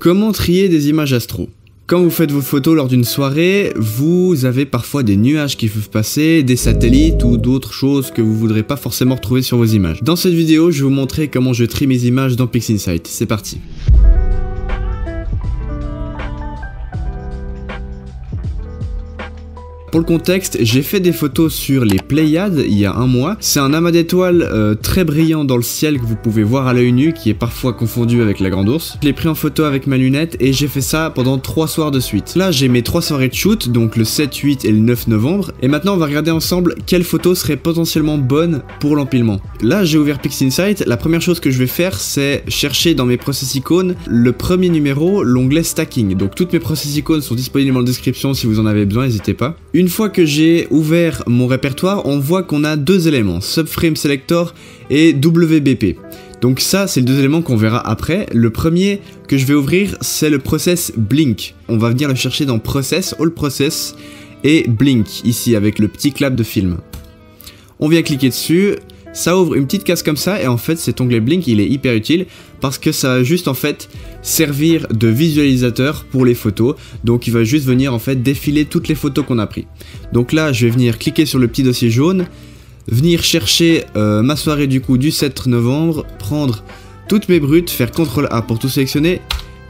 Comment trier des images astro? Quand vous faites vos photos lors d'une soirée, vous avez parfois des nuages qui peuvent passer, des satellites ou d'autres choses que vous voudrez pas forcément retrouver sur vos images. Dans cette vidéo, je vais vous montrer comment je trie mes images dans PixInsight. C'est parti. Pour le contexte, j'ai fait des photos sur les Pléiades il y a un mois. C'est un amas d'étoiles très brillant dans le ciel que vous pouvez voir à l'œil nu, qui est parfois confondu avec la grande ours. Je l'ai pris en photo avec ma lunette et j'ai fait ça pendant 3 soirs de suite. Là, j'ai mes 3 soirées de shoot, donc le 7, 8 et le 9 novembre. Et maintenant, on va regarder ensemble quelles photos seraient potentiellement bonnes pour l'empilement. Là, j'ai ouvert PixInsight. La première chose que je vais faire, c'est chercher dans mes process icônes le premier numéro, l'onglet stacking. Donc toutes mes process icônes sont disponibles dans la description si vous en avez besoin, n'hésitez pas. Une fois que j'ai ouvert mon répertoire, on voit qu'on a 2 éléments, Subframe Selector et WBP. Donc ça, c'est les 2 éléments qu'on verra après. Le premier que je vais ouvrir, c'est le process Blink. On va venir le chercher dans Process, All Process et Blink, ici avec le petit clap de film. On vient cliquer dessus. Ça ouvre une petite case comme ça et en fait cet onglet Blink il est hyper utile parce que ça va juste en fait servir de visualisateur pour les photos. Donc il va juste venir en fait défiler toutes les photos qu'on a prises. Donc là je vais venir cliquer sur le petit dossier jaune, venir chercher ma soirée du coup du 7 novembre, prendre toutes mes brutes, faire CTRL A pour tout sélectionner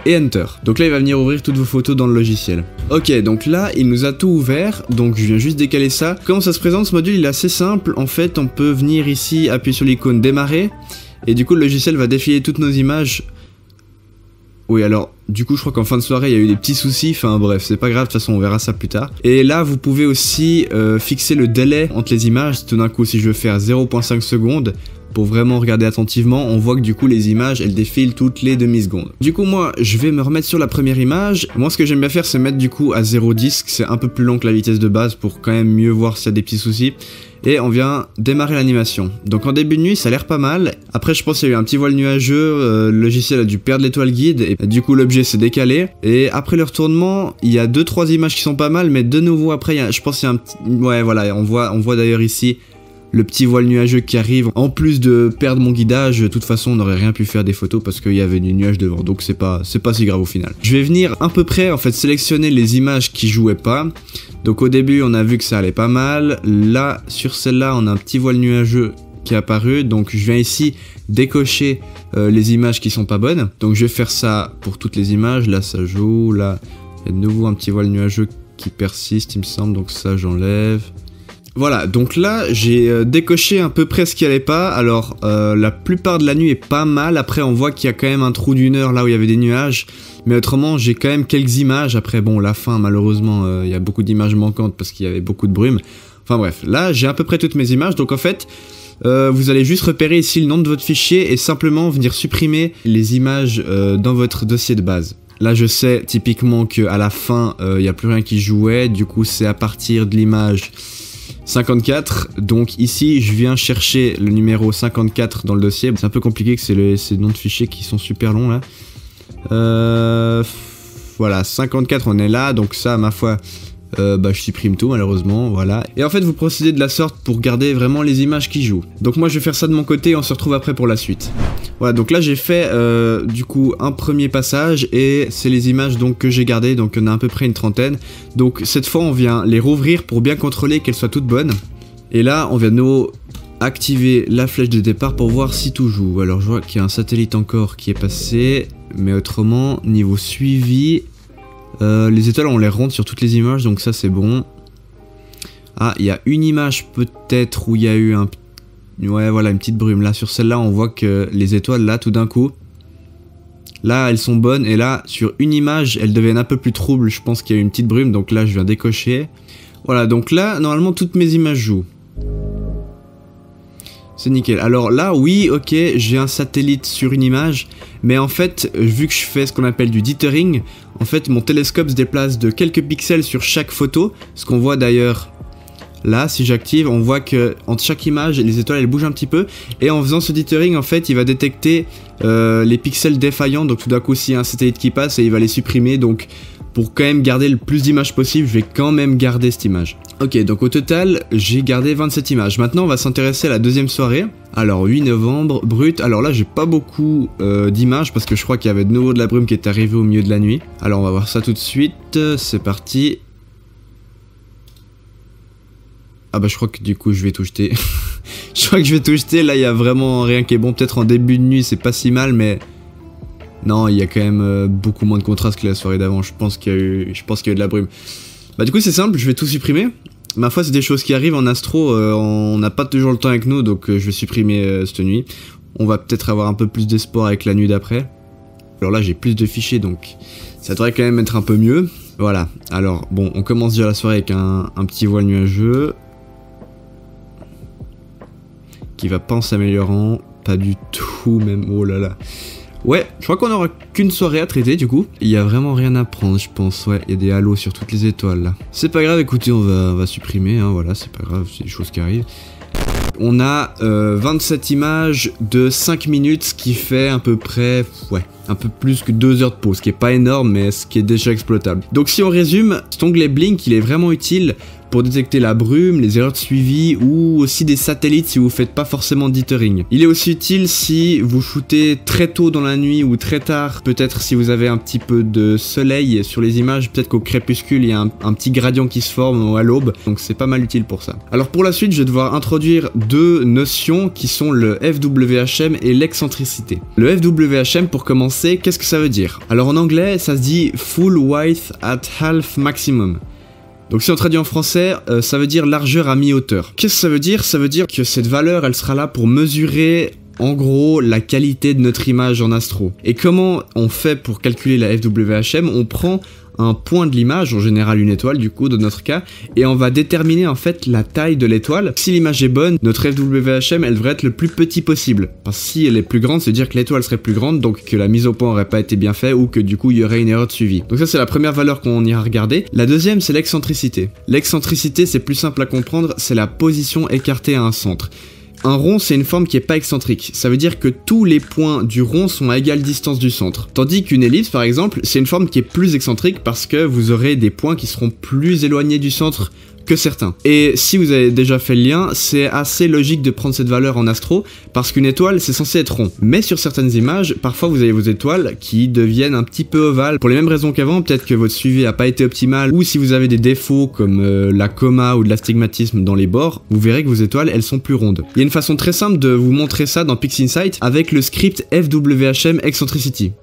et Enter. Donc là il va venir ouvrir toutes vos photos dans le logiciel. Ok, donc là il nous a tout ouvert, donc je viens juste décaler ça. Comment ça se présente ce module? Il est assez simple, en fait on peut venir ici appuyer sur l'icône démarrer et du coup le logiciel va défiler toutes nos images. Oui alors du coup je crois qu'en fin de soirée il y a eu des petits soucis, enfin bref c'est pas grave, de toute façon on verra ça plus tard. Et là vous pouvez aussi fixer le délai entre les images. Tout d'un coup si je veux faire 0.5 secondes pour vraiment regarder attentivement, on voit que du coup les images elles défilent toutes les demi-secondes. Du coup moi je vais me remettre sur la première image. Moi ce que j'aime bien faire c'est mettre du coup à 0.10, c'est un peu plus lent que la vitesse de base pour quand même mieux voir s'il y a des petits soucis. Et on vient démarrer l'animation. Donc en début de nuit ça a l'air pas mal. Après je pense qu'il y a eu un petit voile nuageux, le logiciel a dû perdre l'étoile guide et du coup l'objet s'est décalé. Et après le retournement, il y a 2-3 images qui sont pas mal, mais de nouveau après je pense qu'il y a un petit... Ouais voilà, on voit d'ailleurs ici le petit voile nuageux qui arrive. En plus de perdre mon guidage, de toute façon on n'aurait rien pu faire des photos parce qu'il y avait du nuage devant, donc c'est pas si grave au final. Je vais venir à peu près en fait sélectionner les images qui jouaient pas. Donc au début on a vu que ça allait pas mal. Là sur celle-là on a un petit voile nuageux qui est apparu, donc je viens ici décocher les images qui sont pas bonnes. Donc je vais faire ça pour toutes les images. Là ça joue, là il y a de nouveau un petit voile nuageux qui persiste il me semble, donc ça j'enlève. Voilà, donc là j'ai décoché à peu près ce qui allait pas. Alors la plupart de la nuit est pas mal. Après on voit qu'il y a quand même un trou d'1 heure là où il y avait des nuages. Mais autrement j'ai quand même quelques images. Après bon la fin malheureusement il y a beaucoup d'images manquantes parce qu'il y avait beaucoup de brume. Enfin bref, là j'ai à peu près toutes mes images. Donc en fait vous allez juste repérer ici le nom de votre fichier et simplement venir supprimer les images dans votre dossier de base. Là je sais typiquement qu'à la fin il n'y a plus rien qui jouait. Du coup c'est à partir de l'image 54, donc ici je viens chercher le numéro 54 dans le dossier. C'est un peu compliqué que c'est les noms de fichiers qui sont super longs là. Voilà, 54 on est là, donc ça ma foi je supprime tout malheureusement, voilà. Et en fait vous procédez de la sorte pour garder vraiment les images qui jouent. Donc moi je vais faire ça de mon côté et on se retrouve après pour la suite. Voilà, donc là j'ai fait du coup un premier passage et c'est les images donc que j'ai gardées, donc on a à peu près une trentaine. Donc cette fois on vient les rouvrir pour bien contrôler qu'elles soient toutes bonnes. Et là on vient de nouveau activer la flèche de départ pour voir si tout joue. Alors je vois qu'il y a un satellite encore qui est passé, mais autrement niveau suivi... les étoiles ont l'air rondes sur toutes les images, donc ça c'est bon. Ah, il y a une image peut-être où il y a eu un... Ouais, voilà, une petite brume. Là, sur celle-là, on voit que les étoiles, là, tout d'un coup... Là, elles sont bonnes, et là, sur une image, elles deviennent un peu plus troubles. Je pense qu'il y a eu une petite brume, donc là, je viens décocher. Voilà, donc là, normalement, toutes mes images jouent. C'est nickel. Alors là, oui, ok, j'ai un satellite sur une image, mais en fait, vu que je fais ce qu'on appelle du dithering, en fait, mon télescope se déplace de quelques pixels sur chaque photo, ce qu'on voit d'ailleurs là, si j'active, on voit que entre chaque image, les étoiles, elles bougent un petit peu, et en faisant ce dithering, en fait, il va détecter les pixels défaillants, donc tout d'un coup, s'il y a un satellite qui passe, et il va les supprimer, donc... Pour quand même garder le plus d'images possible, je vais quand même garder cette image. Ok, donc au total, j'ai gardé 27 images. Maintenant, on va s'intéresser à la deuxième soirée. Alors, 8 novembre, brut. Alors là, j'ai pas beaucoup d'images parce que je crois qu'il y avait de nouveau de la brume qui est arrivée au milieu de la nuit. Alors, on va voir ça tout de suite. C'est parti. Ah bah, je crois que du coup, je vais tout jeter. Je crois que je vais tout jeter. Là, il y a vraiment rien qui est bon. Peut-être en début de nuit, c'est pas si mal, mais... Non, il y a quand même beaucoup moins de contraste que la soirée d'avant. Je pense qu'il y a eu de la brume. Bah du coup c'est simple, je vais tout supprimer. Ma foi c'est des choses qui arrivent en astro, on n'a pas toujours le temps avec nous, donc je vais supprimer cette nuit. On va peut-être avoir un peu plus d'espoir avec la nuit d'après. Alors là j'ai plus de fichiers donc ça devrait quand même être un peu mieux. Voilà, alors bon on commence déjà la soirée avec un petit voile nuageux. Qui va pas en s'améliorant, pas du tout même, oh là là. Ouais, je crois qu'on aura qu'une soirée à traiter du coup. Il y a vraiment rien à prendre je pense, ouais, il y a des halos sur toutes les étoiles là. C'est pas grave, écoutez, on va supprimer, hein, voilà, c'est pas grave, c'est des choses qui arrivent. On a 27 images de 5 minutes, ce qui fait à peu près, ouais, un peu plus que 2 heures de pause, ce qui est pas énorme mais ce qui est déjà exploitable. Donc si on résume, cet onglet Blink il est vraiment utile pour détecter la brume, les erreurs de suivi ou aussi des satellites si vous faites pas forcément de dithering. Il est aussi utile si vous shootez très tôt dans la nuit ou très tard, peut-être si vous avez un petit peu de soleil sur les images, peut-être qu'au crépuscule il y a un petit gradient qui se forme ou à l'aube, donc c'est pas mal utile pour ça. Alors pour la suite je vais devoir introduire deux notions qui sont le FWHM et l'excentricité. Le FWHM pour commencer, qu'est-ce que ça veut dire? Alors en anglais ça se dit Full Width at Half Maximum. Donc si on traduit en français, ça veut dire largeur à mi-hauteur. Qu'est-ce que ça veut dire? Ça veut dire que cette valeur, elle sera là pour mesurer en gros la qualité de notre image en astro. Et comment on fait pour calculer la FWHM? On prend un point de l'image, en général une étoile du coup dans notre cas, et on va déterminer en fait la taille de l'étoile. Si l'image est bonne, notre FWHM elle devrait être le plus petit possible. Parce que si elle est plus grande, c'est dire que l'étoile serait plus grande, donc que la mise au point aurait pas été bien faite ou que du coup il y aurait une erreur de suivi. Donc ça c'est la première valeur qu'on ira regarder. La deuxième c'est l'excentricité. L'excentricité c'est plus simple à comprendre, c'est la position écartée à un centre. Un rond, c'est une forme qui est pas excentrique. Ça veut dire que tous les points du rond sont à égale distance du centre. Tandis qu'une ellipse, par exemple, c'est une forme qui est plus excentrique parce que vous aurez des points qui seront plus éloignés du centre que certains. Et si vous avez déjà fait le lien, c'est assez logique de prendre cette valeur en astro, parce qu'une étoile, c'est censé être rond. Mais sur certaines images, parfois vous avez vos étoiles qui deviennent un petit peu ovales. Pour les mêmes raisons qu'avant, peut-être que votre suivi n'a pas été optimal, ou si vous avez des défauts comme la coma ou de l'astigmatisme dans les bords, vous verrez que vos étoiles, elles sont plus rondes. Il y a une façon très simple de vous montrer ça dans PixInsight avec le script FWHM Eccentricity.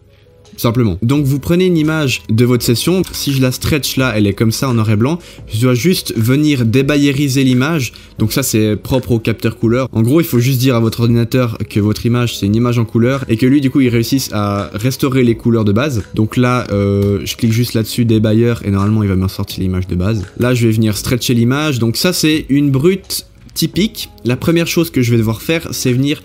Simplement. Donc vous prenez une image de votre session, si je la stretch là, elle est comme ça en noir et blanc, je dois juste venir débayériser l'image, donc ça c'est propre au capteur couleur. En gros il faut juste dire à votre ordinateur que votre image c'est une image en couleur, et que lui du coup il réussisse à restaurer les couleurs de base. Donc là je clique juste là-dessus débayeur et normalement il va me sortir l'image de base. Là je vais venir stretcher l'image, donc ça c'est une brute typique. La première chose que je vais devoir faire c'est venir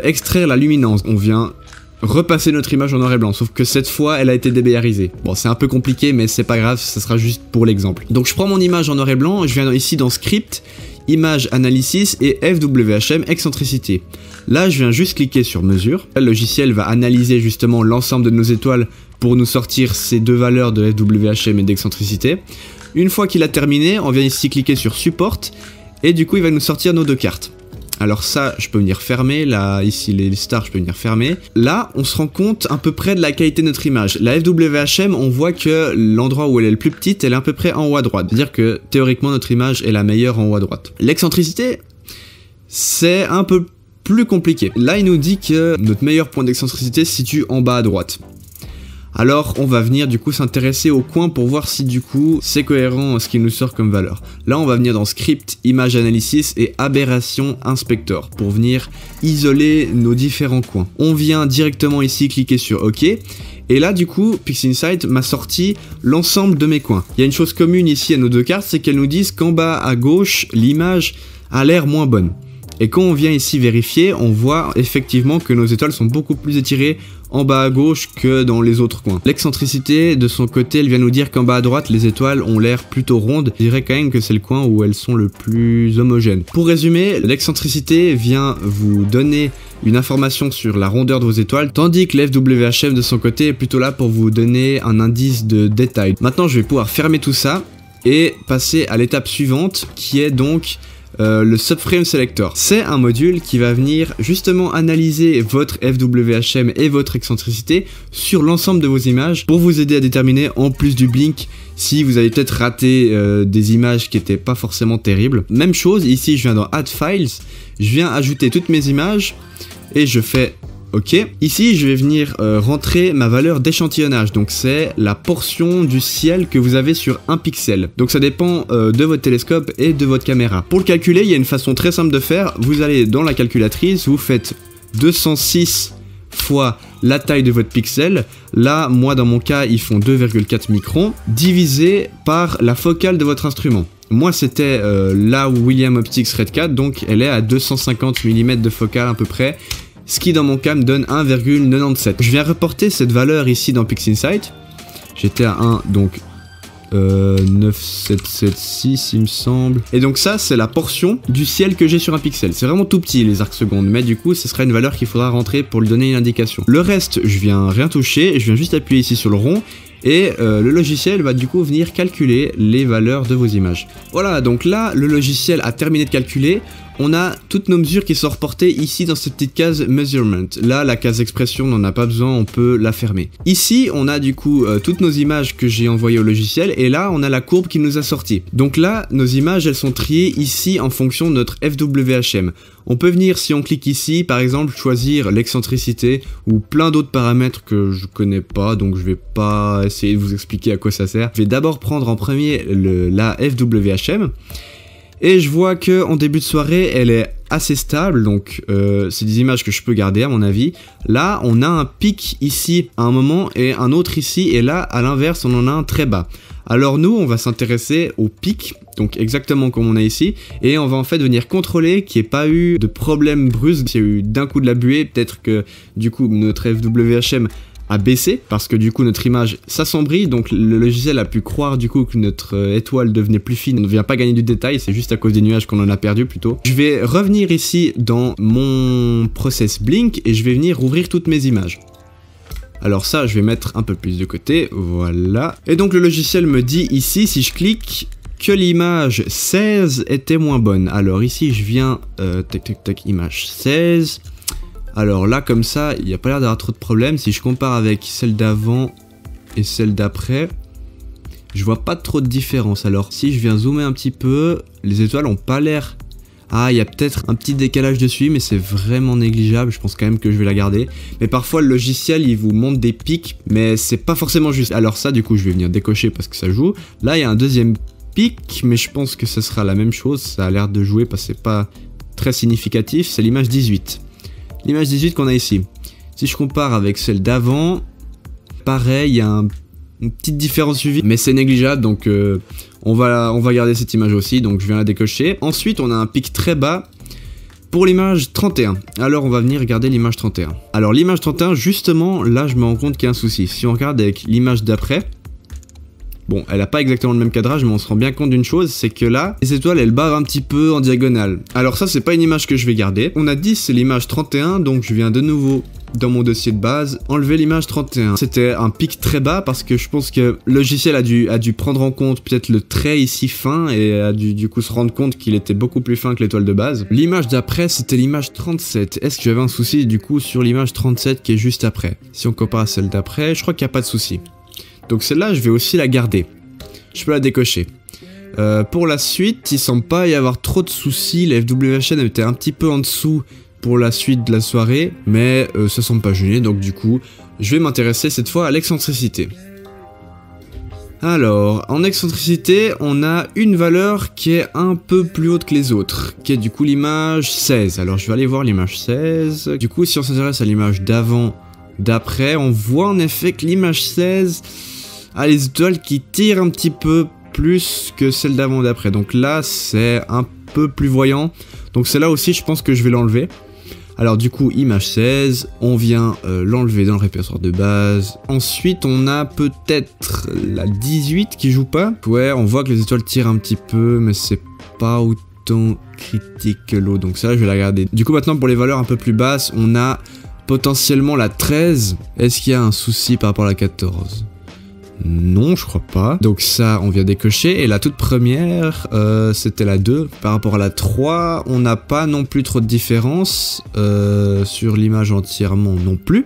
extraire la luminance. On vient repasser notre image en noir et blanc, sauf que cette fois elle a été débayarisée. Bon c'est un peu compliqué mais c'est pas grave, ça sera juste pour l'exemple. Donc je prends mon image en noir et blanc, je viens ici dans script, image analysis et FWHM excentricité. Là je viens juste cliquer sur mesure, le logiciel va analyser justement l'ensemble de nos étoiles pour nous sortir ces deux valeurs de FWHM et d'excentricité. Une fois qu'il a terminé, on vient ici cliquer sur support et du coup il va nous sortir nos deux cartes. Alors ça, je peux venir fermer, là, ici les stars, je peux venir fermer. Là, on se rend compte à peu près de la qualité de notre image. La FWHM, on voit que l'endroit où elle est le plus petite, elle est à peu près en haut à droite. C'est-à-dire que, théoriquement, notre image est la meilleure en haut à droite. L'excentricité, c'est un peu plus compliqué. Là, il nous dit que notre meilleur point d'excentricité se situe en bas à droite. Alors on va venir du coup s'intéresser au coin pour voir si du coup c'est cohérent ce qu'il nous sort comme valeur. Là on va venir dans script, image analysis et aberration inspector pour venir isoler nos différents coins. On vient directement ici cliquer sur OK. Et là du coup PixInsight m'a sorti l'ensemble de mes coins. Il y a une chose commune ici à nos deux cartes, c'est qu'elles nous disent qu'en bas à gauche l'image a l'air moins bonne. Et quand on vient ici vérifier, on voit effectivement que nos étoiles sont beaucoup plus étirées en bas à gauche que dans les autres coins. L'excentricité, de son côté, elle vient nous dire qu'en bas à droite, les étoiles ont l'air plutôt rondes. Je dirais quand même que c'est le coin où elles sont le plus homogènes. Pour résumer, l'excentricité vient vous donner une information sur la rondeur de vos étoiles, tandis que l'FWHM de son côté est plutôt là pour vous donner un indice de détail. Maintenant, je vais pouvoir fermer tout ça. et passer à l'étape suivante qui est donc le Subframe Selector. C'est un module qui va venir justement analyser votre FWHM et votre excentricité sur l'ensemble de vos images pour vous aider à déterminer, en plus du blink, si vous avez peut-être raté des images qui n'étaient pas forcément terribles. Même chose, ici je viens dans Add Files, je viens ajouter toutes mes images et je fais OK. Ici, je vais venir rentrer ma valeur d'échantillonnage. Donc, c'est la portion du ciel que vous avez sur un pixel. Donc, ça dépend de votre télescope et de votre caméra. Pour le calculer, il y a une façon très simple de faire. Vous allez dans la calculatrice, vous faites 206 fois la taille de votre pixel. Là, moi, dans mon cas, ils font 2,4 microns, divisé par la focale de votre instrument. Moi, c'était la William Optics Red 4, donc elle est à 250 mm de focale à peu près. Ce qui dans mon cas me donne 1,97. Je viens reporter cette valeur ici dans PixInsight. J'étais à 1, donc 9776 il me semble. Et donc ça c'est la portion du ciel que j'ai sur un pixel. C'est vraiment tout petit les arcs secondes, mais du coup ce sera une valeur qu'il faudra rentrer pour lui donner une indication. Le reste je viens rien toucher, je viens juste appuyer ici sur le rond. Et le logiciel va du coup venir calculer les valeurs de vos images. Voilà, donc là, le logiciel a terminé de calculer. On a toutes nos mesures qui sont reportées ici dans cette petite case Measurement. Là, la case expression, on n'en a pas besoin, on peut la fermer. Ici, on a du coup toutes nos images que j'ai envoyées au logiciel. Et là, on a la courbe qui nous a sorti. Donc là, nos images, elles sont triées ici en fonction de notre FWHM. On peut venir, si on clique ici, par exemple, choisir l'excentricité ou plein d'autres paramètres que je connais pas, donc je vais pas essayer de vous expliquer à quoi ça sert. Je vais d'abord prendre en premier la FWHM, et je vois que en début de soirée, elle est assez stable, donc c'est des images que je peux garder à mon avis. Là, on a un pic ici à un moment et un autre ici, et là, à l'inverse, on en a un très bas. Alors nous, on va s'intéresser au pic, donc exactement comme on a ici, et on va en fait venir contrôler qu'il n'y ait pas eu de problème brusque, qu'il y a eu d'un coup de la buée, peut-être que du coup notre FWHM a baissé, parce que du coup notre image s'assombrit, donc le logiciel a pu croire du coup que notre étoile devenait plus fine. On ne vient pas gagner du détail, c'est juste à cause des nuages qu'on en a perdu plutôt. Je vais revenir ici dans mon process Blink, et je vais venir ouvrir toutes mes images. Alors ça, je vais mettre un peu plus de côté, voilà. Et donc le logiciel me dit ici, si je clique, que l'image 16 était moins bonne. Alors ici, je viens, image 16. Alors là, comme ça, il n'y a pas l'air d'avoir trop de problèmes. Si je compare avec celle d'avant et celle d'après, je vois pas trop de différence. Alors si je viens zoomer un petit peu, les étoiles ont pas l'air... Ah, il y a peut-être un petit décalage dessus, mais c'est vraiment négligeable, je pense quand même que je vais la garder. Mais parfois, le logiciel, il vous montre des pics, mais c'est pas forcément juste. Alors ça, du coup, je vais venir décocher parce que ça joue. Là, il y a un deuxième pic, mais je pense que ce sera la même chose. Ça a l'air de jouer parce que c'est pas très significatif. C'est l'image 18. L'image 18 qu'on a ici. Si je compare avec celle d'avant, pareil, il y a une petite différence suivie, mais c'est négligeable, donc on va garder cette image aussi, donc je viens la décocher. Ensuite, on a un pic très bas pour l'image 31. Alors, on va venir regarder l'image 31. Alors, l'image 31, justement, là, je me rends compte qu'il y a un souci. Si on regarde avec l'image d'après, bon, elle n'a pas exactement le même cadrage, mais on se rend bien compte d'une chose, c'est que là, les étoiles, elles barrent un petit peu en diagonale. Alors ça, c'est pas une image que je vais garder. On a dit c'est l'image 31, donc je viens de nouveau dans mon dossier de base, enlever l'image 31. C'était un pic très bas parce que je pense que le logiciel a dû prendre en compte peut-être le trait ici fin et a dû du coup se rendre compte qu'il était beaucoup plus fin que l'étoile de base. L'image d'après, c'était l'image 37. Est-ce que j'avais un souci du coup sur l'image 37 qui est juste après? Si on compare à celle d'après, je crois qu'il n'y a pas de souci. Donc celle-là, je vais aussi la garder. Je peux la décocher. Pour la suite, il semble pas y avoir trop de soucis. La FWHM était un petit peu en dessous pour la suite de la soirée, mais ça semble pas gêner, donc du coup, je vais m'intéresser cette fois à l'excentricité. Alors, en excentricité, on a une valeur qui est un peu plus haute que les autres, qui est du coup l'image 16. Alors, je vais aller voir l'image 16. Du coup, si on s'intéresse à l'image d'avant, d'après, on voit en effet que l'image 16 a les étoiles qui tirent un petit peu plus que celle d'avant d'après. Donc là, c'est un peu plus voyant. Donc celle-là aussi, je pense que je vais l'enlever. Alors du coup, image 16, on vient l'enlever dans le répertoire de base. Ensuite, on a peut-être la 18 qui joue pas. Ouais, on voit que les étoiles tirent un petit peu, mais c'est pas autant critique que l'autre. Donc ça, je vais la garder. Du coup, maintenant, pour les valeurs un peu plus basses, on a potentiellement la 13. Est-ce qu'il y a un souci par rapport à la 14 ? Non, je crois pas. Donc ça, on vient décocher. Et la toute première, c'était la 2. Par rapport à la 3, on n'a pas non plus trop de différence. Sur l'image entièrement non plus.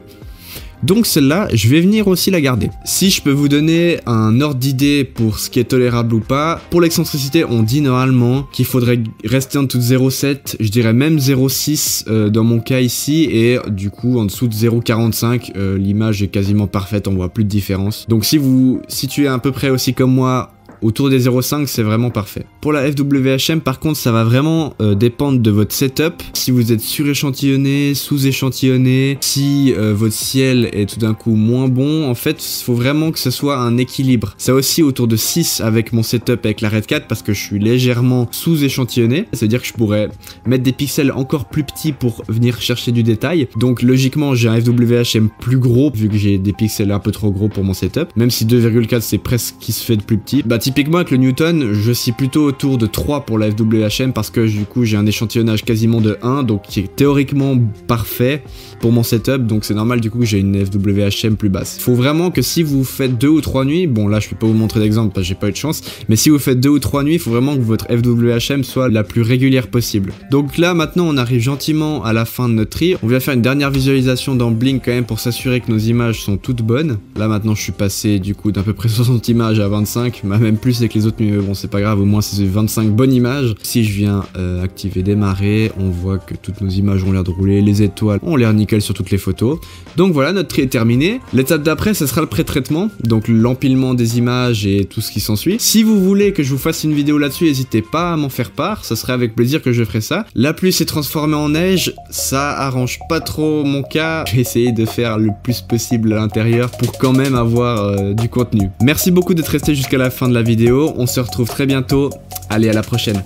Donc celle-là, je vais venir aussi la garder. Si je peux vous donner un ordre d'idée pour ce qui est tolérable ou pas, pour l'excentricité, on dit normalement qu'il faudrait rester en dessous de 0,7, je dirais même 0,6 dans mon cas ici, et du coup en dessous de 0,45, l'image est quasiment parfaite, on voit plus de différence. Donc si vous situez à peu près aussi comme moi, autour des 0,5, c'est vraiment parfait. Pour la FWHM, par contre, ça va vraiment dépendre de votre setup. Si vous êtes suréchantillonné, sous-échantillonné, si votre ciel est tout d'un coup moins bon, en fait, il faut vraiment que ce soit un équilibre. Ça aussi autour de 6 avec mon setup avec la Red 4 parce que je suis légèrement sous-échantillonné. C'est-à-dire que je pourrais mettre des pixels encore plus petits pour venir chercher du détail. Donc logiquement, j'ai un FWHM plus gros vu que j'ai des pixels un peu trop gros pour mon setup. Même si 2,4 c'est presque qui se fait de plus petit. Bah typiquement avec le Newton, je suis plutôt autour de 3 pour la FWHM parce que du coup j'ai un échantillonnage quasiment de 1, donc qui est théoriquement parfait pour mon setup, donc c'est normal du coup que j'ai une FWHM plus basse. Faut vraiment que si vous faites 2 ou 3 nuits, bon là je vais pas vous montrer d'exemple parce que j'ai pas eu de chance, mais si vous faites 2 ou 3 nuits, il faut vraiment que votre FWHM soit la plus régulière possible. Donc là maintenant on arrive gentiment à la fin de notre tri, on vient faire une dernière visualisation dans Blink quand même pour s'assurer que nos images sont toutes bonnes. Là maintenant je suis passé du coup d'à peu près 60 images à 25, même plus avec les autres, mais bon c'est pas grave, au moins c'est 25 bonnes images. Si je viens activer démarrer, on voit que toutes nos images ont l'air de rouler, les étoiles ont l'air nickel sur toutes les photos. Donc voilà, notre tri est terminé. L'étape d'après, ce sera le pré-traitement, donc l'empilement des images et tout ce qui s'ensuit. Si vous voulez que je vous fasse une vidéo là-dessus, n'hésitez pas à m'en faire part, ça serait avec plaisir que je ferai ça. La pluie s'est transformée en neige, ça arrange pas trop mon cas. J'ai essayé de faire le plus possible à l'intérieur pour quand même avoir du contenu. Merci beaucoup d'être resté jusqu'à la fin de la vidéo, on se retrouve très bientôt, allez à la prochaine.